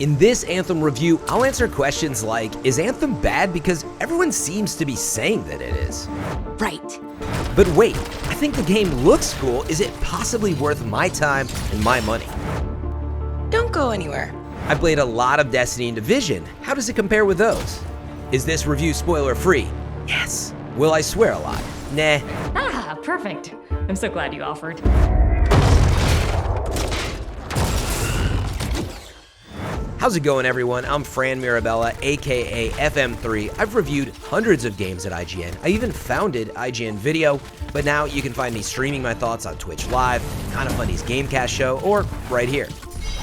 In this Anthem review, I'll answer questions like, is Anthem bad because everyone seems to be saying that it is? Right. But wait, I think the game looks cool. Is it possibly worth my time and my money? Don't go anywhere. I played a lot of Destiny and Division. How does it compare with those? Is this review spoiler free? Yes. Will I swear a lot? Nah. Ah, perfect. I'm so glad you offered. How's it going, everyone? I'm Fran Mirabella, aka FM3. I've reviewed hundreds of games at IGN. I even founded IGN Video, but now you can find me streaming my thoughts on Twitch Live, Kinda Funny's Gamecast show, or right here.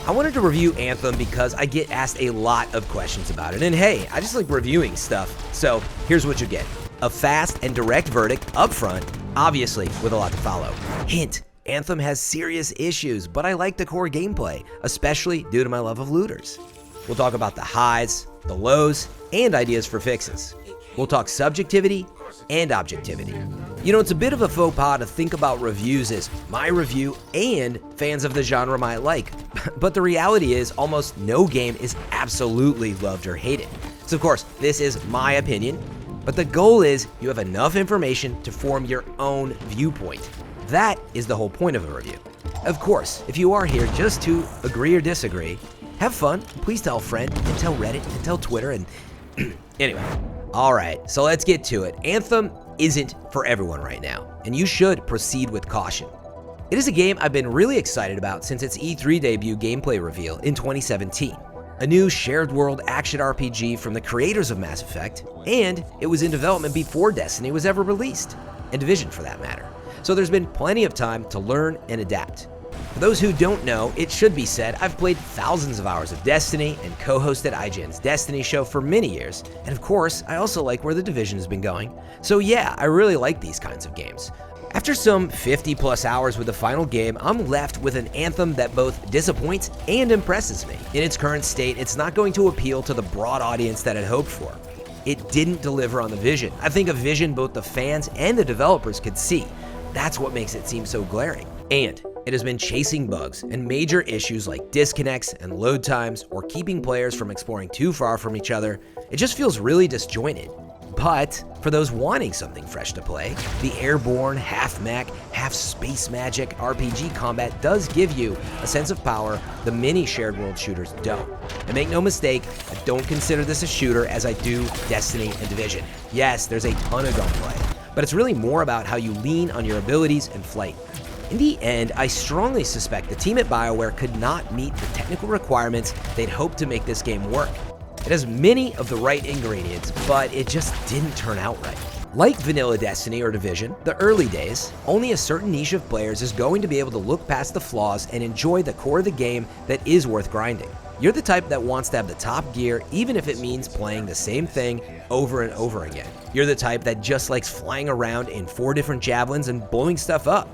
I wanted to review Anthem because I get asked a lot of questions about it, and hey, I just like reviewing stuff, so here's what you get. A fast and direct verdict up front, obviously with a lot to follow. Hint, Anthem has serious issues, but I like the core gameplay, especially due to my love of looters. We'll talk about the highs, the lows, and ideas for fixes. We'll talk subjectivity and objectivity. You know, it's a bit of a faux pas to think about reviews as my review and fans of the genre might like, but the reality is almost no game is absolutely loved or hated. So of course, this is my opinion, but the goal is you have enough information to form your own viewpoint. That is the whole point of a review. Of course, if you are here just to agree or disagree, have fun, please tell a friend, and tell Reddit, and tell Twitter, and anyway. Alright, so let's get to it. Anthem isn't for everyone right now, and you should proceed with caution. It is a game I've been really excited about since its E3 debut gameplay reveal in 2017. A new shared world action RPG from the creators of Mass Effect, and it was in development before Destiny was ever released, and Division for that matter. So there's been plenty of time to learn and adapt. For those who don't know, it should be said I've played thousands of hours of Destiny and co-hosted IGN's Destiny show for many years, and of course, I also like where the Division has been going. So yeah, I really like these kinds of games. After some 50 plus hours with the final game, I'm left with an Anthem that both disappoints and impresses me. In its current state, it's not going to appeal to the broad audience that I'd hoped for. It didn't deliver on the vision. I think a vision both the fans and the developers could see. That's what makes it seem so glaring. And it has been chasing bugs and major issues like disconnects and load times or keeping players from exploring too far from each other. It just feels really disjointed. But for those wanting something fresh to play, the airborne, half-mech, half-space magic RPG combat does give you a sense of power the many shared world shooters don't. And make no mistake, I don't consider this a shooter as I do Destiny and Division. Yes, there's a ton of gunplay, but it's really more about how you lean on your abilities and flight. In the end, I strongly suspect the team at BioWare could not meet the technical requirements they'd hoped to make this game work. It has many of the right ingredients, but it just didn't turn out right. Like vanilla Destiny or Division, the early days, only a certain niche of players is going to be able to look past the flaws and enjoy the core of the game that is worth grinding. You're the type that wants to have the top gear even if it means playing the same thing over and over again. You're the type that just likes flying around in 4 different Javelins and blowing stuff up.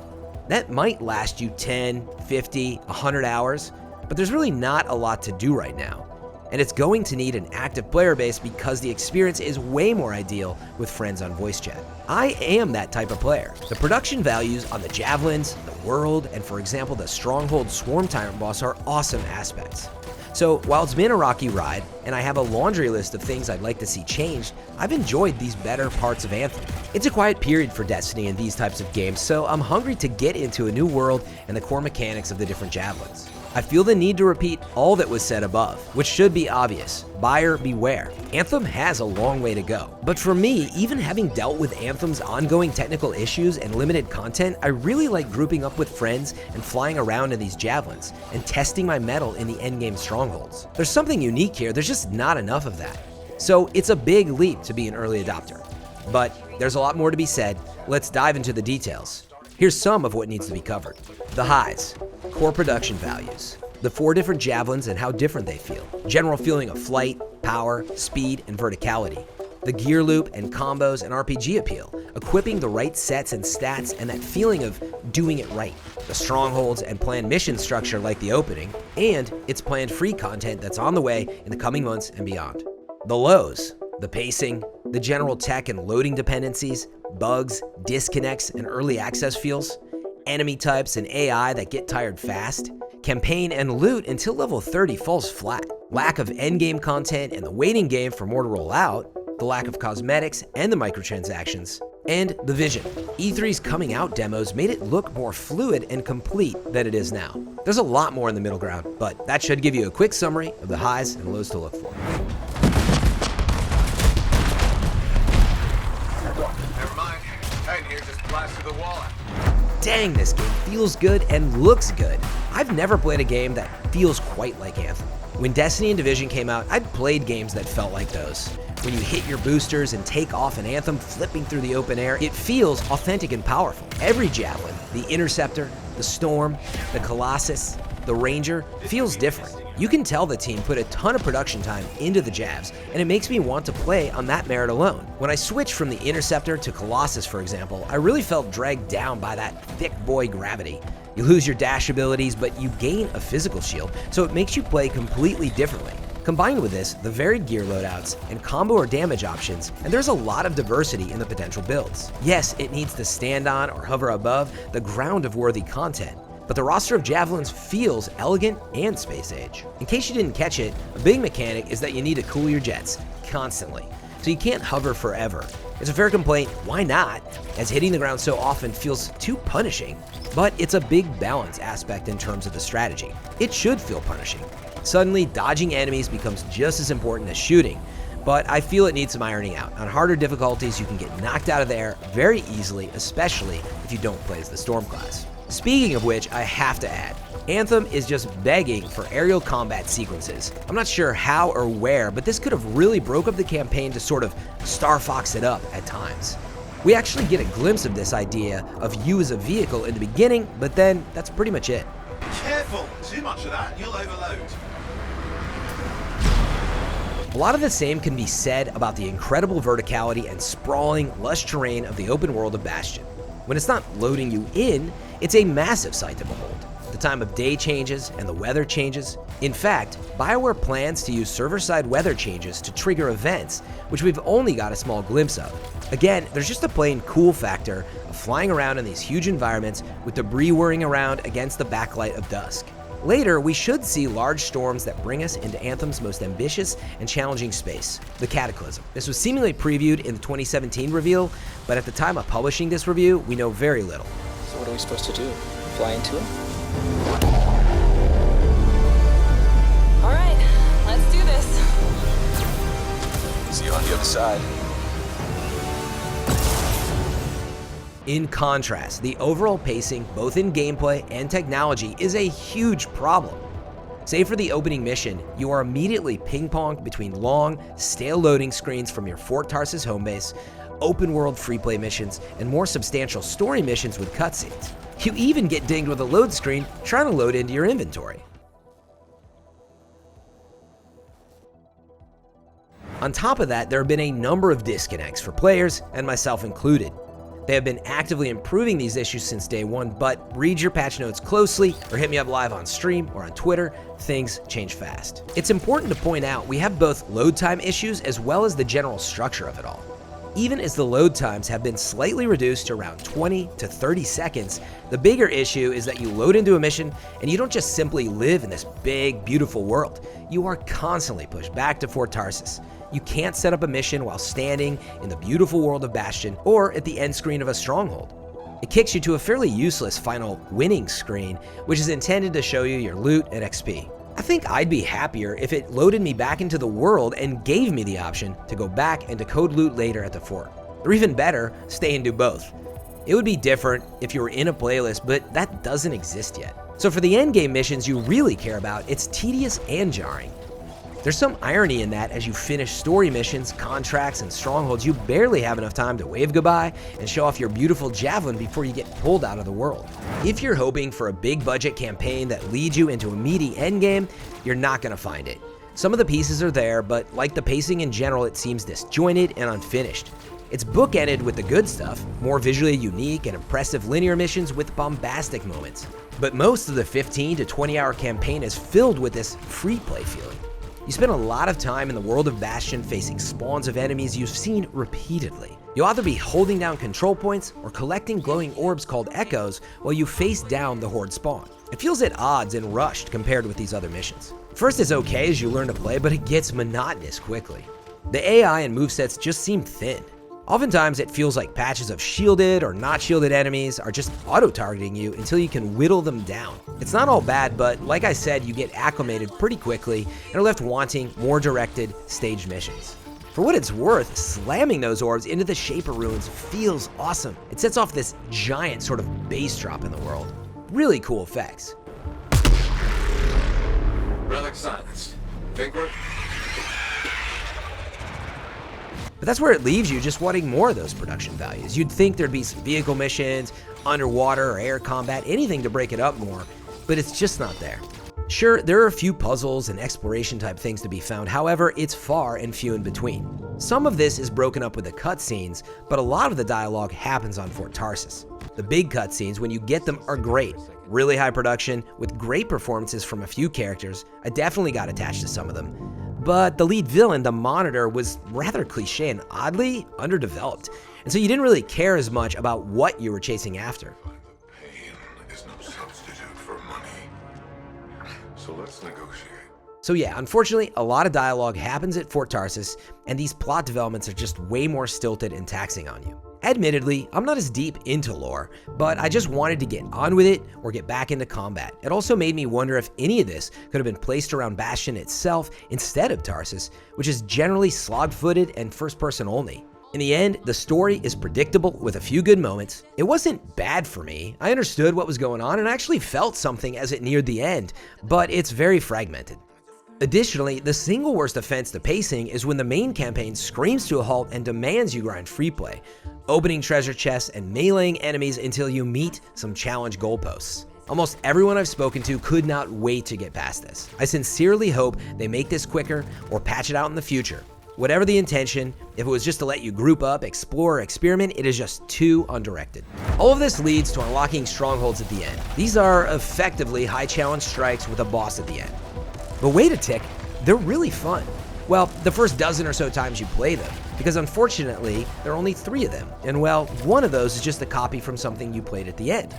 That might last you 10, 50, 100 hours, but there's really not a lot to do right now. And it's going to need an active player base because the experience is way more ideal with friends on voice chat. I am that type of player. The production values on the Javelins, the world, and for example the Strongholds Swarm Tyrant boss are awesome aspects. So while it's been a rocky ride, and I have a laundry list of things I'd like to see changed, I've enjoyed these better parts of Anthem. It's a quiet period for Destiny and these types of games, so I'm hungry to get into a new world and the core mechanics of the different Javelins. I feel the need to repeat all that was said above, which should be obvious. Buyer beware. Anthem has a long way to go. But for me, even having dealt with Anthem's ongoing technical issues and limited content, I really like grouping up with friends and flying around in these Javelins and testing my mettle in the endgame strongholds. There's something unique here, there's just not enough of that. So it's a big leap to be an early adopter. But there's a lot more to be said. Let's dive into the details. Here's some of what needs to be covered. The highs. Core production values, the 4 different Javelins and how different they feel, general feeling of flight, power, speed, and verticality, the gear loop and combos and RPG appeal, equipping the right sets and stats and that feeling of doing it right, the strongholds and planned mission structure like the opening, and its planned free content that's on the way in the coming months and beyond. The lows, the pacing, the general tech and loading dependencies, bugs, disconnects, and early access feels, enemy types and AI that get tired fast, Campaign and loot until level 30 falls flat. Lack of endgame content and the waiting game for more to roll out, the lack of cosmetics and the microtransactions, and the vision. E3's coming out demos made it look more fluid and complete than it is now. There's a lot more in the middle ground, but that should give you a quick summary of the highs and lows to look for. Never mind. Titan here just blasted the wall. Dang, this game feels good and looks good. I've never played a game that feels quite like Anthem. When Destiny and Division came out, I'd played games that felt like those. When you hit your boosters and take off in Anthem, flipping through the open air, it feels authentic and powerful. Every Javelin, the Interceptor, the Storm, the Colossus, the Ranger, feels different. You can tell the team put a ton of production time into the Javs, and it makes me want to play on that merit alone. When I switched from the Interceptor to Colossus, for example, I really felt dragged down by that thick boy gravity. You lose your dash abilities, but you gain a physical shield, so it makes you play completely differently. Combined with this, the varied gear loadouts and combo or damage options, and there's a lot of diversity in the potential builds. Yes, it needs to stand on or hover above the ground of worthy content, but the roster of Javelins feels elegant and space age. In case you didn't catch it, a big mechanic is that you need to cool your jets constantly, so you can't hover forever. It's a fair complaint, why not, as hitting the ground so often feels too punishing, but it's a big balance aspect in terms of the strategy. It should feel punishing. Suddenly, dodging enemies becomes just as important as shooting, but I feel it needs some ironing out. On harder difficulties, you can get knocked out of the air very easily, especially if you don't play as the Storm class. Speaking of which, I have to add, Anthem is just begging for aerial combat sequences. I'm not sure how or where, but this could have really broke up the campaign to sort of Star Fox it up at times. We actually get a glimpse of this idea of you as a vehicle in the beginning, but then that's pretty much it. Careful! Too much of that, you'll overload. A lot of the same can be said about the incredible verticality and sprawling, lush terrain of the open world of Bastion. When it's not loading you in, it's a massive sight to behold. The time of day changes and the weather changes. In fact, BioWare plans to use server-side weather changes to trigger events, which we've only got a small glimpse of. Again, there's just a plain cool factor of flying around in these huge environments with debris whirring around against the backlight of dusk. Later, we should see large storms that bring us into Anthem's most ambitious and challenging space, the Cataclysm. This was seemingly previewed in the 2017 reveal, but at the time of publishing this review, we know very little. So what are we supposed to do? Fly into it? All right, let's do this. See you on the other side. In contrast, the overall pacing, both in gameplay and technology, is a huge problem. Save for the opening mission, you are immediately ping-ponged between long, stale loading screens from your Fort Tarsis home base, open-world free-play missions, and more substantial story missions with cutscenes. You even get dinged with a load screen trying to load into your inventory. On top of that, there have been a number of disconnects for players, and myself included. They have been actively improving these issues since day one, but read your patch notes closely or hit me up live on stream or on Twitter, things change fast. It's important to point out we have both load time issues as well as the general structure of it all. Even as the load times have been slightly reduced to around 20 to 30 seconds, the bigger issue is that you load into a mission and you don't just simply live in this big, beautiful world. You are constantly pushed back to Fort Tarsis. You can't set up a mission while standing in the beautiful world of Bastion or at the end screen of a stronghold. It kicks you to a fairly useless final winning screen, which is intended to show you your loot and XP. I think I'd be happier if it loaded me back into the world and gave me the option to go back and decode loot later at the fort. Or even better, stay and do both. It would be different if you were in a playlist, but that doesn't exist yet. So for the endgame missions you really care about, it's tedious and jarring. There's some irony in that as you finish story missions, contracts, and strongholds, you barely have enough time to wave goodbye and show off your beautiful Javelin before you get pulled out of the world. If you're hoping for a big budget campaign that leads you into a meaty endgame, you're not gonna find it. Some of the pieces are there, but like the pacing in general, it seems disjointed and unfinished. It's bookended with the good stuff, more visually unique and impressive linear missions with bombastic moments. But most of the 15 to 20 hour campaign is filled with this free play feeling. You spend a lot of time in the world of Bastion facing spawns of enemies you've seen repeatedly. You'll either be holding down control points or collecting glowing orbs called echoes while you face down the horde spawn. It feels at odds and rushed compared with these other missions. First it's okay as you learn to play, but it gets monotonous quickly. The AI and movesets just seem thin. Oftentimes it feels like patches of shielded or not shielded enemies are just auto-targeting you until you can whittle them down. It's not all bad, but like I said, you get acclimated pretty quickly and are left wanting more directed, staged missions. For what it's worth, slamming those orbs into the Shaper ruins feels awesome. It sets off this giant sort of bass drop in the world. Really cool effects. Relic silenced. Vigor. But that's where it leaves you just wanting more of those production values. You'd think there'd be some vehicle missions, underwater or air combat, anything to break it up more, but it's just not there. Sure, there are a few puzzles and exploration type things to be found, however, it's far and few in between. Some of this is broken up with the cutscenes, but a lot of the dialogue happens on Fort Tarsus. The big cutscenes, when you get them, are great. Really high production, with great performances from a few characters. I definitely got attached to some of them. But the lead villain, the Monitor, was rather cliche and oddly underdeveloped. And so you didn't really care as much about what you were chasing after. Pain is no substitute for money. So let's negotiate. So yeah, unfortunately, a lot of dialogue happens at Fort Tarsus, and these plot developments are just way more stilted and taxing on you. Admittedly, I'm not as deep into lore, but I just wanted to get on with it or get back into combat. It also made me wonder if any of this could have been placed around Bastion itself instead of Tarsus, which is generally slog-footed and first-person only. In the end, the story is predictable with a few good moments. It wasn't bad for me. I understood what was going on and actually felt something as it neared the end, but it's very fragmented. Additionally, the single worst offense to pacing is when the main campaign screams to a halt and demands you grind free play, opening treasure chests and meleeing enemies until you meet some challenge goalposts. Almost everyone I've spoken to could not wait to get past this. I sincerely hope they make this quicker or patch it out in the future. Whatever the intention, if it was just to let you group up, explore, or experiment, it is just too undirected. All of this leads to unlocking strongholds at the end. These are effectively high challenge strikes with a boss at the end. But wait a tick, they're really fun. Well, the first dozen or so times you play them, because unfortunately, there are only 3 of them, and well, one of those is just a copy from something you played at the end.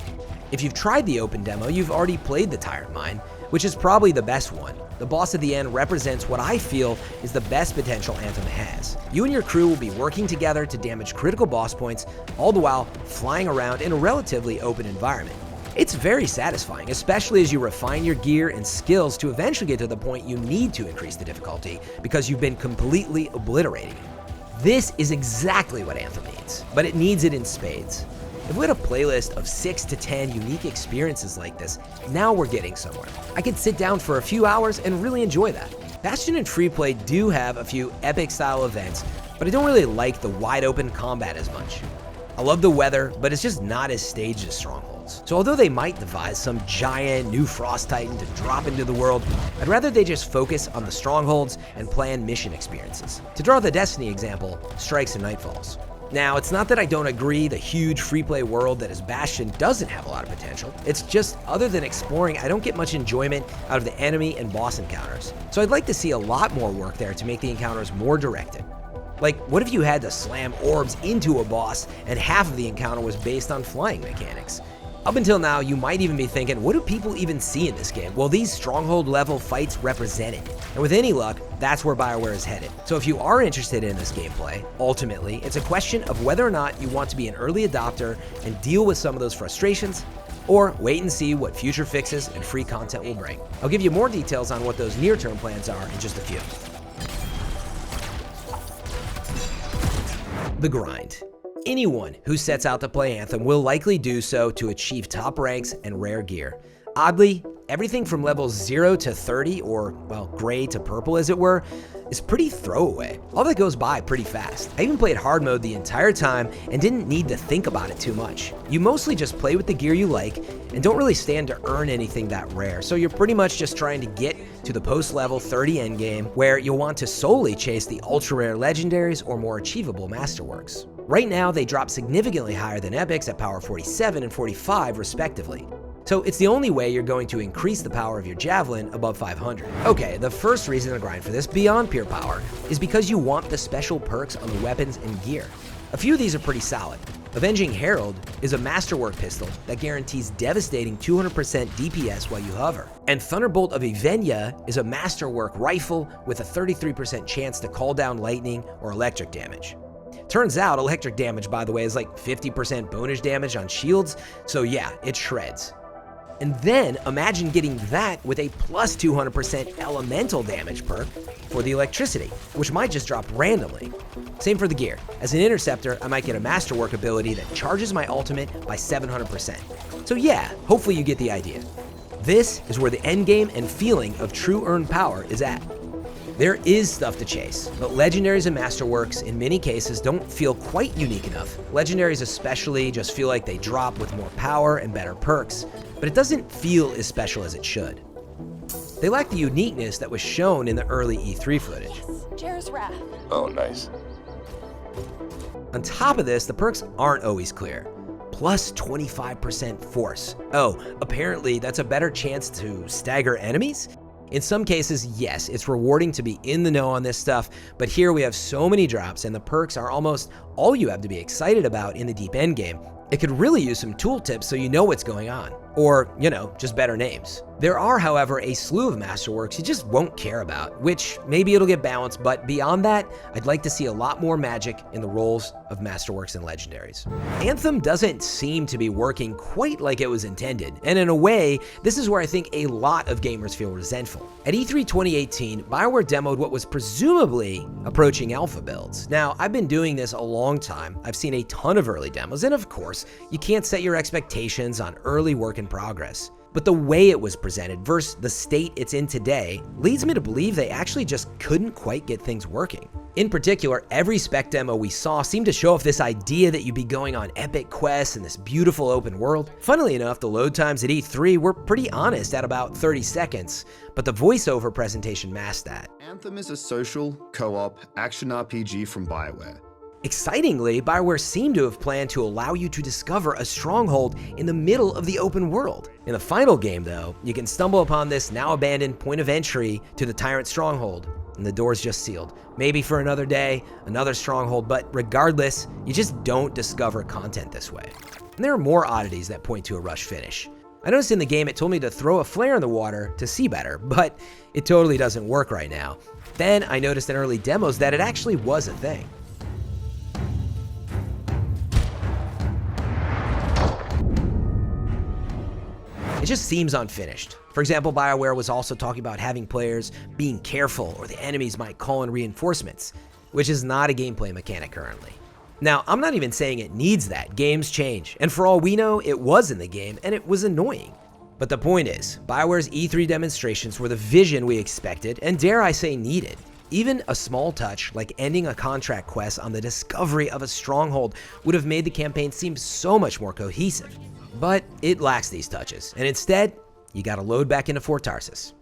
If you've tried the open demo, you've already played the Tyrant Mine, which is probably the best one. The boss at the end represents what I feel is the best potential Anthem has. You and your crew will be working together to damage critical boss points, all the while flying around in a relatively open environment. It's very satisfying, especially as you refine your gear and skills to eventually get to the point you need to increase the difficulty because you've been completely obliterating it. This is exactly what Anthem needs, but it needs it in spades. If we had a playlist of 6 to 10 unique experiences like this, now we're getting somewhere. I could sit down for a few hours and really enjoy that. Bastion and Freeplay do have a few epic style events, but I don't really like the wide open combat as much. I love the weather, but it's just not as staged as Strongholds. So although they might devise some giant new Frost Titan to drop into the world, I'd rather they just focus on the Strongholds and plan mission experiences. To draw the Destiny example, Strikes and Nightfalls. Now, it's not that I don't agree the huge free-play world that is Bastion doesn't have a lot of potential. It's just, other than exploring, I don't get much enjoyment out of the enemy and boss encounters. So I'd like to see a lot more work there to make the encounters more directed. Like, what if you had to slam orbs into a boss and half of the encounter was based on flying mechanics? Up until now, you might even be thinking, what do people even see in this game? Well, these Stronghold level fights represent it. And with any luck, that's where BioWare is headed. So if you are interested in this gameplay, ultimately, it's a question of whether or not you want to be an early adopter and deal with some of those frustrations, or wait and see what future fixes and free content will bring. I'll give you more details on what those near-term plans are in just a few. The grind. Anyone who sets out to play Anthem will likely do so to achieve top ranks and rare gear. Oddly, everything from levels 0 to 30, or, well, gray to purple as it were, is pretty throwaway. All that goes by pretty fast. I even played hard mode the entire time and didn't need to think about it too much. You mostly just play with the gear you like and don't really stand to earn anything that rare, so you're pretty much just trying to get to the post-level 30 endgame where you'll want to solely chase the ultra-rare legendaries or more achievable masterworks. Right now, they drop significantly higher than epics at power 47 and 45 respectively. So it's the only way you're going to increase the power of your Javelin above 500. Okay, the first reason to grind for this beyond pure power is because you want the special perks on the weapons and gear. A few of these are pretty solid. Avenging Herald is a masterwork pistol that guarantees devastating 200% DPS while you hover. And Thunderbolt of Ivenia is a masterwork rifle with a 33% chance to call down lightning or electric damage. Turns out electric damage, by the way, is like 50% bonus damage on shields, so yeah, it shreds. And then imagine getting that with a plus 200% elemental damage perk for the electricity, which might just drop randomly. Same for the gear. As an interceptor, I might get a masterwork ability that charges my ultimate by 700%. So yeah, hopefully you get the idea. This is where the endgame and feeling of true earned power is at. There is stuff to chase, but legendaries and masterworks in many cases don't feel quite unique enough. Legendaries especially just feel like they drop with more power and better perks, but it doesn't feel as special as it should. They lack the uniqueness that was shown in the early E3 footage. Jar's wrath. Oh, nice. On top of this, the perks aren't always clear. Plus 25% force. Oh, apparently that's a better chance to stagger enemies? In some cases, yes, it's rewarding to be in the know on this stuff, but here we have so many drops and the perks are almost all you have to be excited about in the deep endgame. It could really use some tooltips so you know what's going on. Or, just better names. There are, however, a slew of masterworks you just won't care about, which maybe it'll get balanced, but beyond that, I'd like to see a lot more magic in the roles of masterworks and legendaries. Anthem doesn't seem to be working quite like it was intended, and in a way, this is where I think a lot of gamers feel resentful. At E3 2018, BioWare demoed what was presumably approaching alpha builds. Now, I've been doing this a long time, I've seen a ton of early demos, and of course, you can't set your expectations on early work in progress. But the way it was presented versus the state it's in today leads me to believe they actually just couldn't quite get things working. In particular, every spec demo we saw seemed to show off this idea that you'd be going on epic quests in this beautiful open world. Funnily enough, the load times at E3 were pretty honest at about 30 seconds, but the voiceover presentation masked that. Anthem is a social, co-op, action RPG from BioWare. Excitingly, BioWare seemed to have planned to allow you to discover a stronghold in the middle of the open world. In the final game, though, you can stumble upon this now abandoned point of entry to the Tyrant Stronghold, and the door's just sealed. Maybe for another day, another stronghold, but regardless, you just don't discover content this way. And there are more oddities that point to a rush finish. I noticed in the game it told me to throw a flare in the water to see better, but it totally doesn't work right now. Then I noticed in early demos that it actually was a thing. It just seems unfinished. For example, BioWare was also talking about having players being careful or the enemies might call in reinforcements, which is not a gameplay mechanic currently. Now, I'm not even saying it needs that. Games change, and for all we know, it was in the game and it was annoying. But the point is, BioWare's E3 demonstrations were the vision we expected and dare I say needed. Even a small touch like ending a contract quest on the discovery of a stronghold would have made the campaign seem so much more cohesive. But it lacks these touches, and instead, you gotta load back into Fort Tarsus.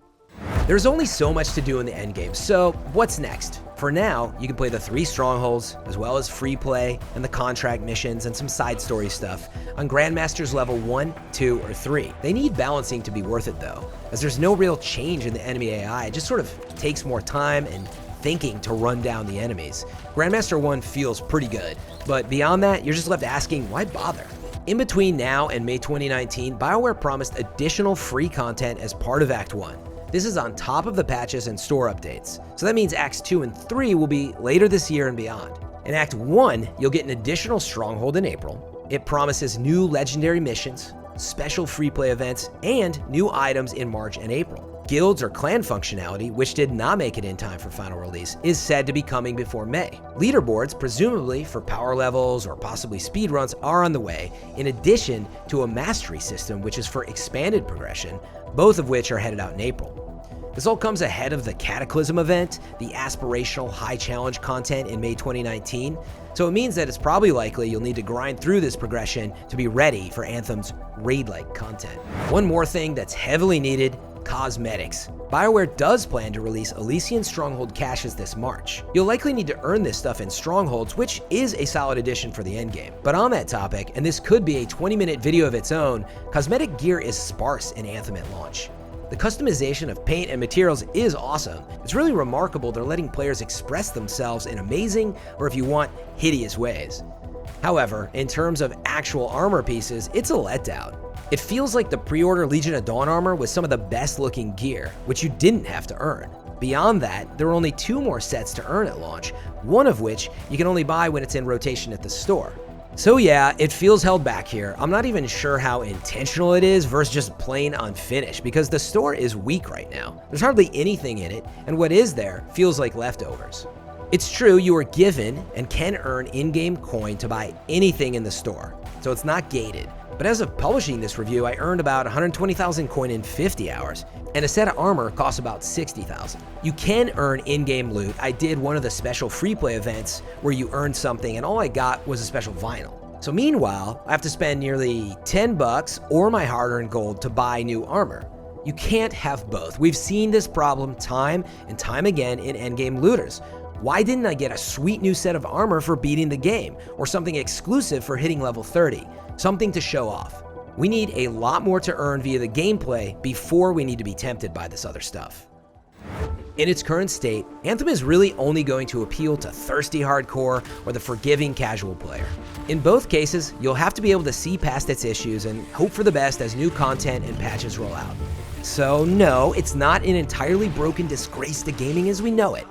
There's only so much to do in the endgame, so what's next? For now, you can play the 3 strongholds, as well as free play and the contract missions and some side story stuff on Grandmasters level 1, 2, or 3. They need balancing to be worth it though, as there's no real change in the enemy AI, it just sort of takes more time and thinking to run down the enemies. Grandmaster 1 feels pretty good, but beyond that, you're just left asking, why bother? In between now and May 2019, BioWare promised additional free content as part of Act 1. This is on top of the patches and store updates. So that means Acts 2 and 3 will be later this year and beyond. In Act 1, you'll get an additional stronghold in April. It promises new legendary missions, special free play events, and new items in March and April. Guilds or clan functionality, which did not make it in time for final release, is said to be coming before May. Leaderboards, presumably for power levels or possibly speedruns, are on the way, in addition to a mastery system which is for expanded progression, both of which are headed out in April. This all comes ahead of the Cataclysm event, the aspirational high challenge content in May 2019, so it means that it's probably likely you'll need to grind through this progression to be ready for Anthem's raid-like content. One more thing that's heavily needed: cosmetics. BioWare does plan to release Elysian Stronghold caches this March. You'll likely need to earn this stuff in Strongholds, which is a solid addition for the endgame. But on that topic, and this could be a 20-minute video of its own, cosmetic gear is sparse in Anthem at launch. The customization of paint and materials is awesome. It's really remarkable they're letting players express themselves in amazing, or if you want, hideous ways. However, in terms of actual armor pieces, it's a letdown. It feels like the pre-order Legion of Dawn armor was some of the best looking gear, which you didn't have to earn. Beyond that, there are only 2 more sets to earn at launch, one of which you can only buy when it's in rotation at the store. So yeah, it feels held back here. I'm not even sure how intentional it is versus just plain unfinished, because the store is weak right now. There's hardly anything in it, and what is there feels like leftovers. It's true you are given and can earn in-game coin to buy anything in the store, so it's not gated. But as of publishing this review, I earned about 120,000 coin in 50 hours, and a set of armor costs about 60,000. You can earn in-game loot. I did one of the special free play events where you earn something, and all I got was a special vinyl. So meanwhile, I have to spend nearly 10 bucks or my hard-earned gold to buy new armor. You can't have both. We've seen this problem time and time again in endgame looters. Why didn't I get a sweet new set of armor for beating the game, or something exclusive for hitting level 30? Something to show off. We need a lot more to earn via the gameplay before we need to be tempted by this other stuff. In its current state, Anthem is really only going to appeal to thirsty hardcore or the forgiving casual player. In both cases, you'll have to be able to see past its issues and hope for the best as new content and patches roll out. So no, it's not an entirely broken disgrace to gaming as we know it.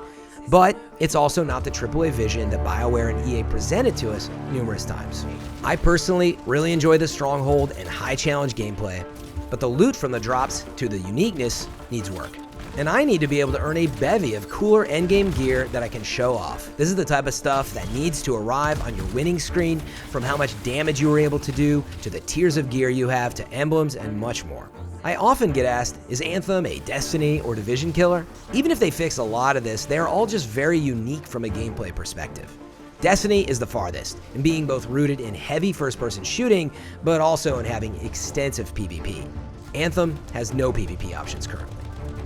But it's also not the AAA vision that BioWare and EA presented to us numerous times. I personally really enjoy the stronghold and high challenge gameplay, but the loot from the drops to the uniqueness needs work. And I need to be able to earn a bevy of cooler endgame gear that I can show off. This is the type of stuff that needs to arrive on your winning screen, from how much damage you were able to do, to the tiers of gear you have, to emblems, and much more. I often get asked, is Anthem a Destiny or Division killer? Even if they fix a lot of this, they are all just very unique from a gameplay perspective. Destiny is the farthest, in being both rooted in heavy first-person shooting, but also in having extensive PvP. Anthem has no PvP options currently.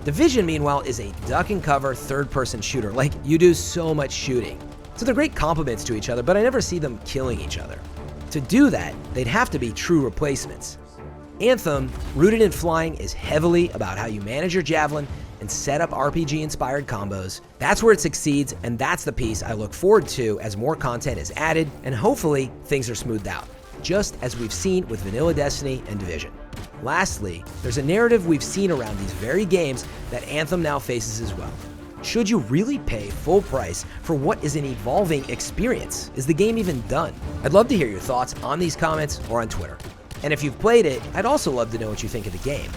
Division, meanwhile, is a duck-and-cover third-person shooter. Like, you do so much shooting. So they're great complements to each other, but I never see them killing each other. To do that, they'd have to be true replacements. Anthem, rooted in flying, is heavily about how you manage your Javelin and set up RPG-inspired combos. That's where it succeeds, and that's the piece I look forward to as more content is added, and hopefully things are smoothed out, just as we've seen with Vanilla Destiny and Division. Lastly, there's a narrative we've seen around these very games that Anthem now faces as well. Should you really pay full price for what is an evolving experience? Is the game even done? I'd love to hear your thoughts on these comments or on Twitter. And if you've played it, I'd also love to know what you think of the game.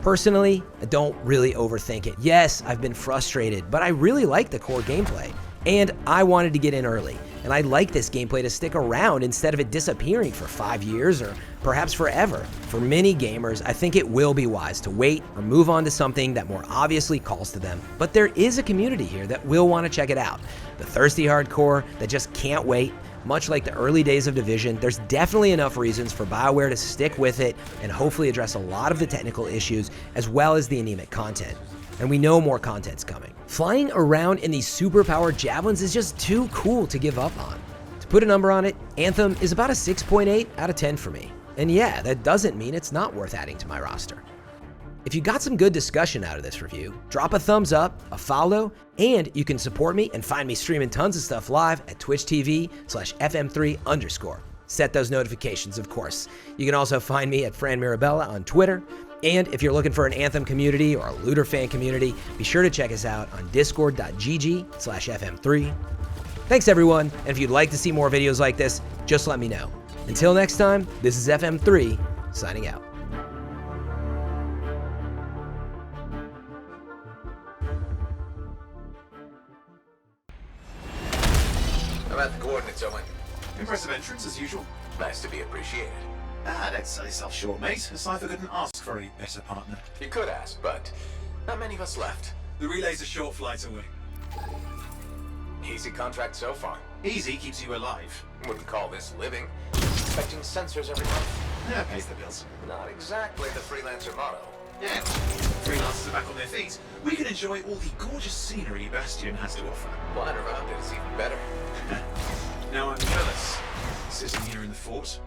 Personally, I don't really overthink it. Yes, I've been frustrated, but I really like the core gameplay. And I wanted to get in early, and I'd like this gameplay to stick around instead of it disappearing for 5 years or perhaps forever. For many gamers, I think it will be wise to wait or move on to something that more obviously calls to them. But there is a community here that will want to check it out. The thirsty hardcore that just can't wait. Much like the early days of Division, there's definitely enough reasons for BioWare to stick with it and hopefully address a lot of the technical issues as well as the anemic content. And we know more content's coming. Flying around in these superpowered javelins is just too cool to give up on. To put a number on it, Anthem is about a 6.8 out of 10 for me. And yeah, that doesn't mean it's not worth adding to my roster. If you got some good discussion out of this review, drop a thumbs up, a follow, and you can support me and find me streaming tons of stuff live at twitch.tv/FM3_. Set those notifications, of course. You can also find me at FRANMIRABELLA on Twitter. And if you're looking for an Anthem community or a looter fan community, be sure to check us out on discord.gg/FM3. Thanks everyone, and if you'd like to see more videos like this, just let me know. Until next time, this is FM3, signing out. I'm at the coordinates, Owen. Impressive entrance, as usual. Nice to be appreciated. Don't sell yourself short, mate. A cipher couldn't ask for a better partner. You could ask, but not many of us left. The relay's a short flight away. Easy contract so far. Easy keeps you alive. Wouldn't call this living. Expecting sensors every month. Yeah, pays the bills. Not exactly the freelancer motto. Yeah, freelancers are back on their feet. We can enjoy all the gorgeous scenery Bastion has to offer. Flying around it is even better. Now I'm jealous, sitting here in the fort.